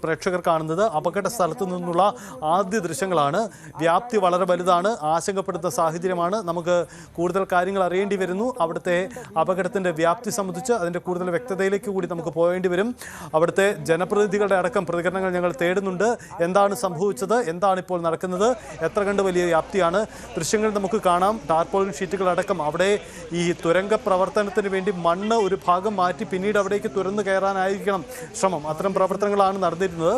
പ്രേക്ഷകർ കാണുന്നത് അപകട സ്ഥലത്തു നിന്നുള്ള ആദ്യ ദൃശ്യങ്ങളാണ്. വ്യാപ്തി വളരെ വലുതാണ്, ആശങ്കപ്പെടുന്ന സാഹചര്യമാണ്. നമുക്ക് കൂടുതൽ കാര്യങ്ങൾ അറിയേണ്ടി വരുന്നു. അവിടുത്തെ അപകടത്തിൻ്റെ വ്യാപ്തി സംബന്ധിച്ച് അതിൻ്റെ കൂടുതൽ വ്യക്തതയിലേക്ക് കൂടി നമുക്ക് പോകേണ്ടി വരും. അവിടുത്തെ ജനപ്രതിനിധികളുടെ അടക്കം പ്രതികരണങ്ങൾ ഞങ്ങൾ തേടുന്നുണ്ട്. എന്താണ് സംഭവിച്ചത്, എന്താണ് ഇപ്പോൾ നടക്കുന്നത്, എത്ര കണ്ട് വലിയ വ്യാപ്തിയാണ്. ദൃശ്യങ്ങൾ നമുക്ക് കാണാം. ടാർപോളിൻ ഷീറ്റുകളടക്കം അവിടെ ഈ തുരങ്ക പ്രവർത്തനത്തിന് വേണ്ടി മണ്ണ് ഒരു ഭാഗം മാറ്റി പിന്നീട് അവിടേക്ക് തുരന്നു കയറാനായിരിക്കണം ശ്രമം. അത്തരം പ്രവർത്തനങ്ങളാണ് നടന്നിരുന്നത്.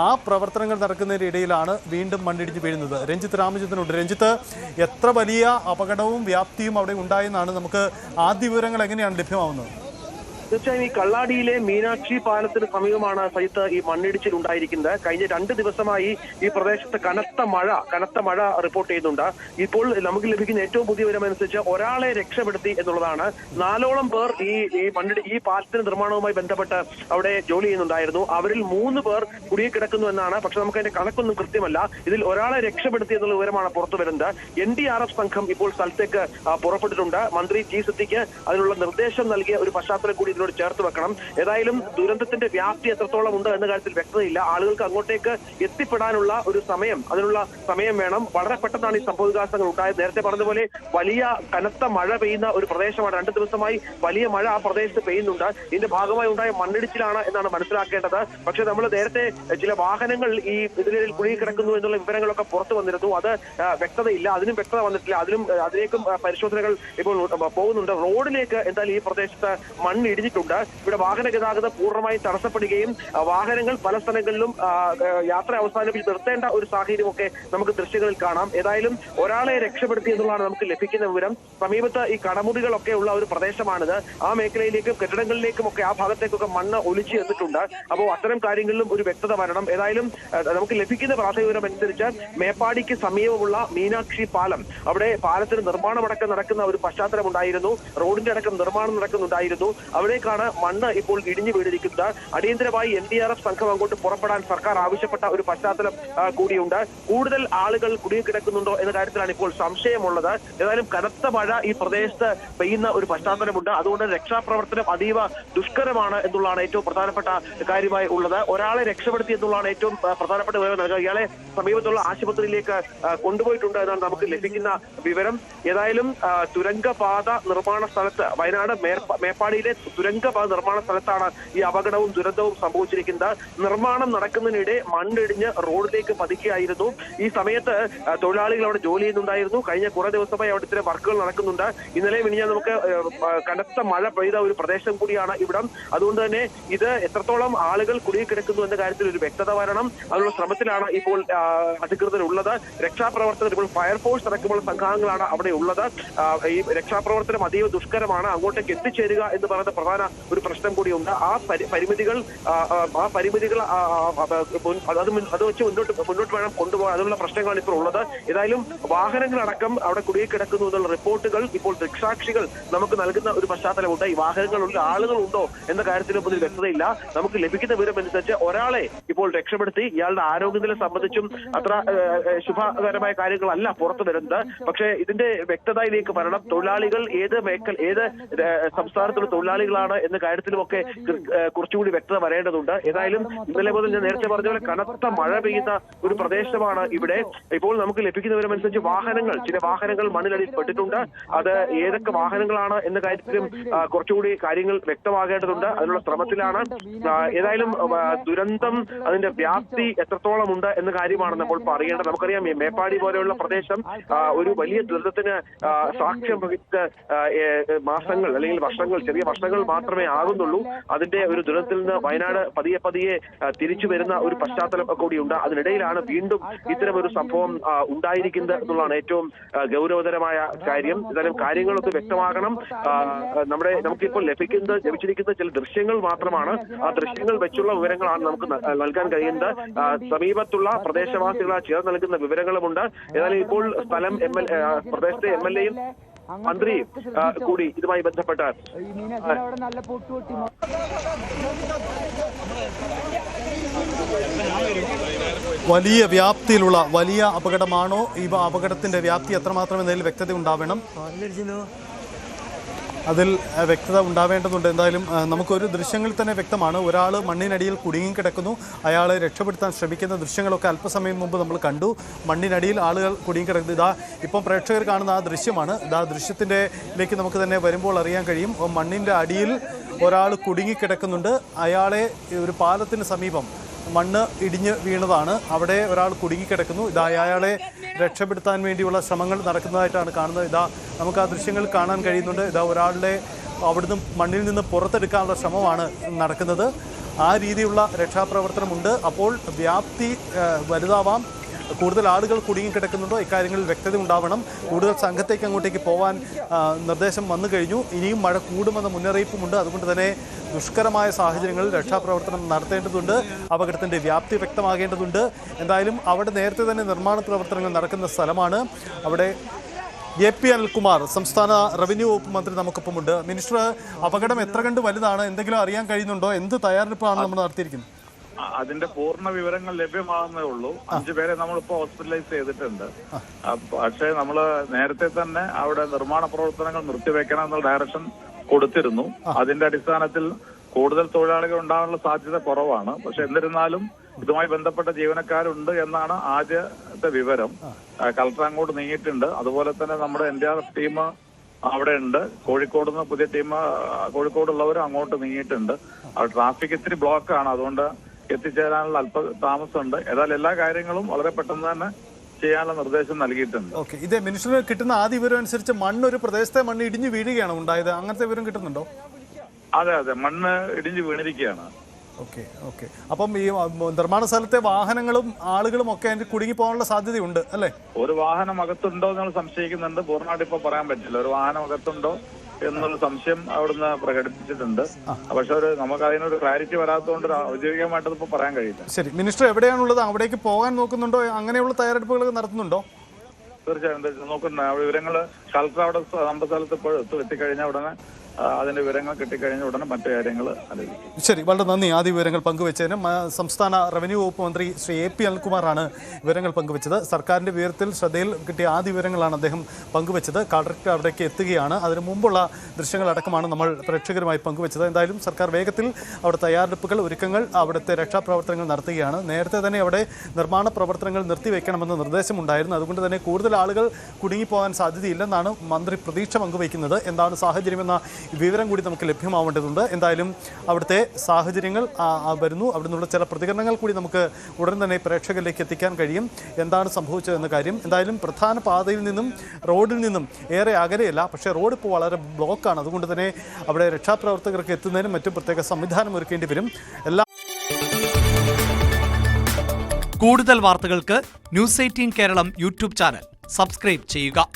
ആ പ്രവർത്തനങ്ങൾ നടക്കുന്നതിന്റെ ഇടയിലാണ് വീണ്ടും മണ്ണിടിഞ്ഞ് വീഴുന്നത്. രഞ്ജിത്ത് രാമചന്ദ്രനുണ്ട്. രഞ്ജിത്ത്, എത്ര വലിയ അപകടവും വ്യാപ്തിയും അവിടെ ഉണ്ടായെന്നാണ് നമുക്ക് ആദ്യ വിവരങ്ങൾ എങ്ങനെയാണ് ലഭ്യമാവുന്നത്? തീർച്ചയായും ഈ കള്ളാടിയിലെ മീനാക്ഷി പാലത്തിന് സമീപമാണ് സൈത്ത് ഈ മണ്ണിടിച്ചിൽ ഉണ്ടായിരിക്കുന്നത്. കഴിഞ്ഞ 2 ദിവസമായി ഈ പ്രദേശത്ത് കനത്ത മഴ റിപ്പോർട്ട് ചെയ്യുന്നുണ്ട്. ഇപ്പോൾ നമുക്ക് ലഭിക്കുന്ന ഏറ്റവും പുതിയ വിവരമനുസരിച്ച് ഒരാളെ രക്ഷപ്പെടുത്തി എന്നുള്ളതാണ്. 4ഓളം പേർ ഈ പാലത്തിന്റെ നിർമ്മാണവുമായി ബന്ധപ്പെട്ട് അവിടെ ജോലി ചെയ്യുന്നുണ്ടായിരുന്നു. അവരിൽ 3 പേർ കുടുങ്ങി കിടക്കുന്നു എന്നാണ്. പക്ഷെ നമുക്ക് അതിന്റെ കണക്കൊന്നും കൃത്യമല്ല. ഇതിൽ ഒരാളെ രക്ഷപ്പെടുത്തി എന്നുള്ള വിവരമാണ് പുറത്തു വരുന്നത്. NDRF സംഘം ഇപ്പോൾ സ്ഥലത്തേക്ക് പുറപ്പെട്ടിട്ടുണ്ട്. മന്ത്രി ടി സിദ്ദിഖ് അതിനുള്ള നിർദ്ദേശം നൽകിയ ഒരു പശ്ചാത്തലം കൂടി ഇതിനോട് ചേർത്ത് വെക്കണം. ഏതായാലും ദുരന്തത്തിന്റെ വ്യാപ്തി എത്രത്തോളം ഉണ്ട് എന്ന കാര്യത്തിൽ വ്യക്തതയില്ല. ആളുകൾക്ക് അങ്ങോട്ടേക്ക് എത്തിപ്പെടാനുള്ള ഒരു അതിനുള്ള സമയം വേണം. വളരെ പെട്ടെന്നാണ് ഈ സംഭവവികാസങ്ങൾ ഉണ്ടായത്. നേരത്തെ പറഞ്ഞതുപോലെ വലിയ കനത്ത മഴ പെയ്യുന്ന ഒരു പ്രദേശമാണ്. 2 ദിവസമായി വലിയ മഴ ആ പ്രദേശത്ത് പെയ്യുന്നുണ്ട്. ഇതിന്റെ ഭാഗമായി ഉണ്ടായ മണ്ണിടിച്ചിലാണ് എന്നാണ് മനസ്സിലാക്കേണ്ടത്. പക്ഷെ നമ്മൾ നേരത്തെ ചില വാഹനങ്ങൾ ഈ ഇതിൽ കുടുങ്ങിക്കിടക്കുന്നു എന്നുള്ള വിവരങ്ങളൊക്കെ പുറത്തു വന്നിരുന്നു. അത് വ്യക്തതയില്ല, അതിനും വ്യക്തത വന്നിട്ടില്ല. അതിലേക്കും പരിശോധനകൾ ഇപ്പോൾ പോകുന്നുണ്ട്. റോഡിലേക്ക് എന്തായാലും ഈ പ്രദേശത്ത് മണ്ണിടിഞ്ഞിട്ടുണ്ട്. ഇവിടെ വാഹന ഗതാഗതം പൂർണ്ണമായും തടസ്സപ്പെടുകയും വാഹനങ്ങൾ പല സ്ഥലങ്ങളിലും യാത്ര അവസാനിപ്പിച്ച് നിർത്തേണ്ട ഒരു സാഹചര്യമൊക്കെ നമുക്ക് ദൃശ്യങ്ങളിൽ കാണാം. ഏതായാലും ഒരാളെ രക്ഷപ്പെടുത്തി എന്നുള്ളതാണ് നമുക്ക് ലഭിക്കുന്ന വിവരം. സമീപത്ത് ഈ കടമുറികളൊക്കെ ഉള്ള ഒരു പ്രദേശമാണിത്. ആ മേഖലയിലേക്കും കെട്ടിടങ്ങളിലേക്കും ഒക്കെ ആ ഭാഗത്തേക്കൊക്കെ മണ്ണ് ഒലിച്ചു ചെന്നിട്ടുണ്ട്. അപ്പോൾ അത്തരം കാര്യങ്ങളിലും ഒരു വ്യക്തത വരണം. ഏതായാലും നമുക്ക് ലഭിക്കുന്ന പ്രാഥമിക വിവരം അനുസരിച്ച് മേപ്പാടിക്ക് സമീപമുള്ള മീനാക്ഷി പാലം, അവിടെ പാലത്തിന് നിർമ്മാണമടക്കം നടക്കുന്ന ഒരു പശ്ചാത്തലം ഉണ്ടായിരുന്നു. റോഡിന്റെ അടക്കം നിർമ്മാണം നടക്കുന്നുണ്ടായിരുന്നു. അവിടേക്കാണ് മണ്ണ് ഇപ്പോൾ ഇടിഞ്ഞു വീണിരിക്കുന്നത്. അടിയന്തരമായി NDRF സംഘം അങ്ങോട്ട് പുറപ്പെടാൻ സർക്കാർ ആവശ്യപ്പെട്ട ഒരു പശ്ചാത്തലം കൂടിയുണ്ട്. കൂടുതൽ ആളുകൾ കുടുങ്ങിക്കിടക്കുന്നുണ്ടോ എന്ന കാര്യത്തിലാണ് ഇപ്പോൾ സംശയമുള്ളത്. ഏതായാലും കനത്ത മഴ ഈ പ്രദേശത്ത് പെയ്യുന്ന ഒരു പശ്ചാത്തലമുണ്ട്. അതുകൊണ്ട് രക്ഷാപ്രവർത്തനം അതീവ ദുഷ്കരമാണ് എന്നുള്ളതാണ് ഏറ്റവും പ്രധാനപ്പെട്ട കാര്യമായി ഉള്ളത്. ഒരാളെ രക്ഷപ്പെടുത്തി എന്നുള്ളതാണ് ഏറ്റവും പ്രധാനപ്പെട്ട വിവരം നൽകുക. ഇയാളെ സമീപത്തുള്ള ആശുപത്രിയിലേക്ക് കൊണ്ടുപോയിട്ടുണ്ട് എന്നാണ് നമുക്ക് ലഭിക്കുന്ന വിവരം. ഏതായാലും തുരങ്കപാത നിർമ്മാണ സ്ഥലത്ത്, വയനാട് മേപ്പാടിയിലെ തുരങ്കപാത നിർമ്മാണ സ്ഥലത്താണ് ഈ അപകടവും ദുരന്തവും സംഭവിച്ചിരിക്കുന്നത്. നിർമ്മാണം നടക്കുന്നതിനിടെ മണ്ണിടിഞ്ഞ് റോഡിലേക്ക് പതിക്കുകയായിരുന്നു. ഈ സമയത്ത് തൊഴിലാളികൾ അവിടെ ജോലി ചെയ്യുന്നുണ്ടായിരുന്നു. കഴിഞ്ഞ കുറെ ദിവസമായി അവിടെ ഇത്തരം വർക്കുകൾ നടക്കുന്നുണ്ട്. ഇന്നലെ മിനിഞ്ഞാൽ നമുക്ക് കനത്ത മഴ പെയ്ത ഒരു പ്രദേശം കൂടിയാണ് ഇവിടം. അതുകൊണ്ട് തന്നെ ഇത് എത്രത്തോളം ആളുകൾ കുടുങ്ങിക്കിടക്കുന്നു എന്ന കാര്യത്തിൽ ഒരു വ്യക്തത വരണം. അതിനുള്ള ശ്രമത്തിലാണ് ഇപ്പോൾ അധികൃതരുള്ളത്. രക്ഷാപ്രവർത്തകർ, ഇപ്പോൾ ഫയർഫോഴ്സ് അടക്കമുള്ള സംഘങ്ങളാണ് അവിടെ ഉള്ളത്. ഈ രക്ഷാപ്രവർത്തനം അതീവ ദുഷ്കരമാണ്. അങ്ങോട്ടേക്ക് എത്തിച്ചേരുക എന്ന് പറയുന്ന പ്രധാന ഒരു പ്രശ്നം കൂടിയുണ്ട്. ആ പരിമിതികൾ അത് വെച്ച് മുന്നോട്ട് വേണം കൊണ്ടുപോകാൻ. അതിനുള്ള പ്രശ്നങ്ങളാണ് ഇപ്പോൾ ഉള്ളത്. ഏതായാലും വാഹനങ്ങളടക്കം അവിടെ കുടുങ്ങിക്കിടക്കുന്നു എന്നുള്ള റിപ്പോർട്ടുകൾ ഇപ്പോൾ ദൃക്സാക്ഷികൾ നമുക്ക് നൽകുന്ന ഒരു പശ്ചാത്തലമുണ്ട്. ഈ വാഹനങ്ങളുള്ള ആളുകളുണ്ടോ എന്ന കാര്യത്തിലും ഒരു വ്യക്തതയില്ല. നമുക്ക് ലഭിക്കുന്ന വിവരം അനുസരിച്ച് ഒരാളെ ഇപ്പോൾ രക്ഷപ്പെടുത്തി. ഇയാളുടെ ആരോഗ്യനില സംബന്ധിച്ചും അത്ര ശുഭകരമായ കാര്യങ്ങളല്ല പുറത്തു വരുന്നത്. പക്ഷേ ഇതിന്റെ വ്യക്തതയിലേക്ക് വരണം. തൊഴിലാളികൾ ഏത് സംസ്ഥാനത്തുള്ള തൊഴിലാളികളാണ് എന്ന കാര്യത്തിലുമൊക്കെ കുറച്ചുകൂടി വ്യക്തത വരേണ്ടതുണ്ട്. ഏതായാലും ഇന്നലെ മുതൽ ഞാൻ നേരത്തെ പറഞ്ഞ പോലെ കനത്ത മഴ പെയ്യുന്ന ഒരു പ്രദേശമാണ് ഇവിടെ. ഇപ്പോൾ നമുക്ക് ലഭിക്കുന്ന വിവരമനുസരിച്ച് ചില വാഹനങ്ങൾ മണ്ണിനടിയിൽ പെട്ടിട്ടുണ്ട്. അത് ഏതൊക്കെ വാഹനങ്ങളാണ് എന്ന കാര്യത്തിലും കുറച്ചുകൂടി കാര്യങ്ങൾ വ്യക്തമാകേണ്ടതുണ്ട്. അതിനുള്ള ശ്രമത്തിലാണ്. ഏതായാലും ദുരന്തം, അതിന്റെ വ്യാപ്തി എത്രത്തോളം ഉണ്ട് എന്ന കാര്യമാണ് നമ്മൾ പറയേണ്ടത്. നമുക്കറിയാം മേപ്പാടി പോലെയുള്ള പ്രദേശം ഒരു വലിയ ദുരന്തത്തിന് സാക്ഷ്യം വഹിച്ച മാസങ്ങൾ അല്ലെങ്കിൽ ചെറിയ വർഷങ്ങൾ മാത്രമേ ആകുന്നുള്ളൂ. അതിന്റെ ഒരു ദുരന്തത്തിൽ നിന്ന് വയനാട് പതിയെ തിരിച്ചു വരുന്ന ഒരു പശ്ചാത്തലം കൂടിയുണ്ട്. അതിനിടയിലാണ് വീണ്ടും ഇത്തരം ഒരു സംഭവം ഉണ്ടായിരിക്കുന്നത് എന്നുള്ളതാണ് ഏറ്റവും ഗൗരവതരമായ കാര്യം. ഇത്തരം കാര്യങ്ങളൊക്കെ വ്യക്തമാകണം. നമുക്കിപ്പോൾ ലഭിച്ചിരിക്കുന്ന ചില ദൃശ്യങ്ങൾ മാത്രമാണ്. ആ ദൃശ്യങ്ങൾ വെച്ചുള്ള വിവരങ്ങളാണ് നമുക്ക് നൽകാൻ കഴിയുന്നത്. സമീപത്തുള്ള പ്രദേശവാസികളെ ചേർന്ന് നൽകുന്ന വിവരങ്ങളുമുണ്ട്. ഏതായാലും ഇപ്പോൾ പ്രദേശത്തെ MLA യും മന്ത്രി കൂടി ഇതുമായി ബന്ധപ്പെട്ട് വലിയ വ്യാപ്തിയിലുള്ള വലിയ അപകടമാണോ? ഈ അപകടത്തിന്റെ വ്യാപ്തി എത്രമാത്രം എന്നതിൽ വ്യക്തത ഉണ്ടാവണം. അതിൽ വ്യക്തത ഉണ്ടാവേണ്ടതുണ്ട്. എന്തായാലും നമുക്കൊരു ദൃശ്യങ്ങളിൽ തന്നെ വ്യക്തമാണ്, ഒരാൾ മണ്ണിനടിയിൽ കുടുങ്ങിക്കിടക്കുന്നു, അയാളെ രക്ഷപ്പെടുത്താൻ ശ്രമിക്കുന്ന ദൃശ്യങ്ങളൊക്കെ അല്പസമയം മുമ്പ് നമ്മൾ കണ്ടു. മണ്ണിനടിയിൽ ആളുകൾ കുടുങ്ങിക്കിടക്കുന്നത് ഇതാ ഇപ്പം പ്രേക്ഷകർ കാണുന്ന ആ ദൃശ്യമാണ്. ഇതാ ദൃശ്യത്തിലേക്ക് നമുക്ക് തന്നെ വരുമ്പോൾ അറിയാൻ കഴിയും, മണ്ണിൻ്റെ അടിയിൽ ഒരാൾ കുടുങ്ങിക്കിടക്കുന്നുണ്ട്. അയാളെ ഒരു പാലത്തിന് സമീപം മണ്ണ് ഇടിഞ്ഞ് വീണതാണ്, അവിടെ ഒരാൾ കുടുങ്ങിക്കിടക്കുന്നു. ഇതാ അയാളെ രക്ഷപ്പെടുത്താൻ വേണ്ടിയുള്ള ശ്രമങ്ങൾ നടക്കുന്നതായിട്ടാണ് കാണുന്നത്. ഇതാ നമുക്ക് ആ ദൃശ്യങ്ങൾ കാണാൻ കഴിയുന്നുണ്ട്. ഇതാ ഒരാളുടെ അവിടുന്ന് മണ്ണിൽ നിന്ന് പുറത്തെടുക്കാനുള്ള ശ്രമമാണ് നടക്കുന്നത്. ആ രീതിയിലുള്ള രക്ഷാപ്രവർത്തനമുണ്ട്. അപ്പോൾ വ്യാപ്തി വലുതാവാം, കൂടുതൽ ആളുകൾ കുടുങ്ങിക്കിടക്കുന്നുണ്ടോ, ഇക്കാര്യങ്ങളിൽ വ്യക്തത ഉണ്ടാവണം. കൂടുതൽ സംഘത്തേക്ക് അങ്ങോട്ടേക്ക് പോകാൻ നിർദ്ദേശം വന്നു കഴിഞ്ഞു. ഇനിയും മഴ കൂടുമെന്ന മുന്നറിയിപ്പുമുണ്ട്. അതുകൊണ്ട് തന്നെ ദുഷ്കരമായ സാഹചര്യങ്ങളിൽ രക്ഷാപ്രവർത്തനം നടത്തേണ്ടതുണ്ട്. അപകടത്തിൻ്റെ വ്യാപ്തി വ്യക്തമാകേണ്ടതുണ്ട്. എന്തായാലും അവിടെ നേരത്തെ തന്നെ നിർമ്മാണ പ്രവർത്തനങ്ങൾ നടക്കുന്ന സ്ഥലമാണ്. അവിടെ AP അനിൽകുമാർ, സംസ്ഥാന റവന്യൂ വകുപ്പ് മന്ത്രി, നമുക്കൊപ്പമുണ്ട്. മിനിസ്റ്റർ, അപകടം എത്ര കണ്ട് വലുതാണ്, എന്തെങ്കിലും അറിയാൻ കഴിയുന്നുണ്ടോ? എന്ത് തയ്യാറെടുപ്പാണ് നമ്മൾ നടത്തിയിരിക്കുന്നത്? അതിന്റെ പൂർണ്ണ വിവരങ്ങൾ ലഭ്യമാകുന്നേ ഉള്ളൂ. 5 പേരെ നമ്മളിപ്പോ ഹോസ്പിറ്റലൈസ് ചെയ്തിട്ടുണ്ട്. പക്ഷേ നമ്മള് നേരത്തെ തന്നെ അവിടെ നിർമ്മാണ പ്രവർത്തനങ്ങൾ നിർത്തിവെക്കണം എന്നുള്ള ഡയറക്ഷൻ കൊടുത്തിരുന്നു. അതിന്റെ അടിസ്ഥാനത്തിൽ കൂടുതൽ തൊഴിലാളികൾ ഉണ്ടാകാനുള്ള സാധ്യത കുറവാണ്. പക്ഷെ എന്നിരുന്നാലും ഇതുമായി ബന്ധപ്പെട്ട ജീവനക്കാരുണ്ട് എന്നാണ് ആദ്യത്തെ വിവരം. കളക്ടർ അങ്ങോട്ട് നീങ്ങിയിട്ടുണ്ട്. അതുപോലെ തന്നെ നമ്മുടെ NDRF ടീം അവിടെ ഉണ്ട്. കോഴിക്കോട് നിന്ന് പുതിയ ടീം കോഴിക്കോടുള്ളവരും അങ്ങോട്ട് നീങ്ങിയിട്ടുണ്ട്. ട്രാഫിക് ഇത്തിരി ബ്ലോക്കാണ്, അതുകൊണ്ട് എത്തിച്ചേരാനുള്ള അല്പ താമസമുണ്ട്. ഏതായാലും എല്ലാ കാര്യങ്ങളും വളരെ പെട്ടെന്ന് തന്നെ ചെയ്യാനുള്ള നിർദ്ദേശം നൽകിയിട്ടുണ്ട്. ഓക്കെ, ഇത് മിനിസ്റ്ററിന് കിട്ടുന്ന ആദ്യ വിവരം അനുസരിച്ച് ഒരു പ്രദേശത്തെ മണ്ണ് ഇടിഞ്ഞു വീഴുകയാണ് ഉണ്ടായത്, അങ്ങനത്തെ വിവരം കിട്ടുന്നുണ്ടോ? അതെ, മണ്ണ് ഇടിഞ്ഞു വീണിരിക്കുകയാണ്. ഓക്കെ. അപ്പം ഈ നിർമ്മാണ സ്ഥലത്തെ വാഹനങ്ങളും ആളുകളും ഒക്കെ അതിന് കുടുങ്ങി പോകാനുള്ള സാധ്യതയുണ്ട് അല്ലേ? ഒരു വാഹനം അകത്തുണ്ടോ എന്ന് സംശയിക്കുന്നുണ്ട്. പൂർണ്ണമായിട്ട് ഇപ്പൊ പറയാൻ പറ്റില്ല. ഒരു വാഹനം അകത്തുണ്ടോ എന്നുള്ള സംശയം അവിടുന്ന് പ്രകടിപ്പിച്ചിട്ടുണ്ട്. പക്ഷെ നമുക്ക് അതിനൊരു ക്ലാരിറ്റി വരാത്തതുകൊണ്ട് ഔദ്യോഗികമായിട്ട് ഇപ്പൊ പറയാൻ കഴിയില്ല. ശരി, മിനിസ്റ്റർ എവിടെയാണുള്ളത്? അവിടേക്ക് പോകാൻ നോക്കുന്നുണ്ടോ? അങ്ങനെയുള്ള തയ്യാറെടുപ്പുകൾ നടത്തുന്നുണ്ടോ? തീർച്ചയായും നോക്കുന്ന വിവരങ്ങൾ കളക്ടർ അവിടെ നമ്മുടെ സ്ഥലത്ത് ഇപ്പോൾ എത്തിക്കഴിഞ്ഞാൽ ഉടനെ അതിന്റെ വിവരങ്ങൾ കിട്ടിക്കഴിഞ്ഞ ഉടനെ മറ്റു കാര്യങ്ങൾ ആലോചിക്കും. ശരി, വളരെ നന്ദി ആദ്യ വിവരങ്ങൾ പങ്കുവച്ചതിന്. സംസ്ഥാന റവന്യൂ വകുപ്പ് മന്ത്രി ശ്രീ AP അനിൽകുമാറാണ് വിവരങ്ങൾ പങ്കുവച്ചത്. സർക്കാരിൻ്റെ വിവരത്തിൽ ശ്രദ്ധയിൽ കിട്ടിയ ആദ്യ വിവരങ്ങളാണ് അദ്ദേഹം പങ്കുവച്ചത്. കളക്ടർ അവിടേക്ക് എത്തുകയാണ്. അതിനു മുമ്പുള്ള ദൃശ്യങ്ങളടക്കമാണ് നമ്മൾ പ്രേക്ഷകരുമായി പങ്കുവച്ചത്. എന്തായാലും സർക്കാർ വേഗത്തിൽ അവിടെ തയ്യാറെടുപ്പുകൾ, ഒരുക്കങ്ങൾ, അവിടുത്തെ രക്ഷാപ്രവർത്തനങ്ങൾ നടത്തുകയാണ്. നേരത്തെ തന്നെ അവിടെ നിർമ്മാണ പ്രവർത്തനങ്ങൾ നിർത്തിവെക്കണമെന്ന് നിർദ്ദേശമുണ്ടായിരുന്നു. അതുകൊണ്ട് തന്നെ കൂടുതൽ ആളുകൾ കുടുങ്ങിപ്പോകാൻ സാധ്യതയില്ലെന്നാണ് മന്ത്രി പ്രതീക്ഷ പങ്കുവയ്ക്കുന്നത്. എന്താണ് സാഹചര്യമെന്ന വിവരം കൂടി നമുക്ക് ലഭ്യമാവേണ്ടതുണ്ട്. എന്തായാലും അവിടുത്തെ സാഹചര്യങ്ങൾ വരുന്നു. അവിടെ നിന്നുള്ള ചില പ്രതികരണങ്ങൾ കൂടി നമുക്ക് ഉടൻ തന്നെ പ്രേക്ഷകരിലേക്ക് എത്തിക്കാൻ കഴിയും. എന്താണ് സംഭവിച്ചതെന്ന കാര്യം. എന്തായാലും പ്രധാന പാതയിൽ നിന്നും റോഡിൽ നിന്നും ഏറെ അകലെയല്ല, പക്ഷേ റോഡ് ഇപ്പോൾ വളരെ ബ്ലോക്കാണ്. അതുകൊണ്ട് തന്നെ അവിടെ രക്ഷാപ്രവർത്തകർക്ക് എത്തുന്നതിനും മറ്റും പ്രത്യേക സംവിധാനം ഒരുക്കേണ്ടി വരും. കൂടുതൽ വാർത്തകൾക്ക് News 18 Keralam YouTube channel subscribe ചെയ്യുക.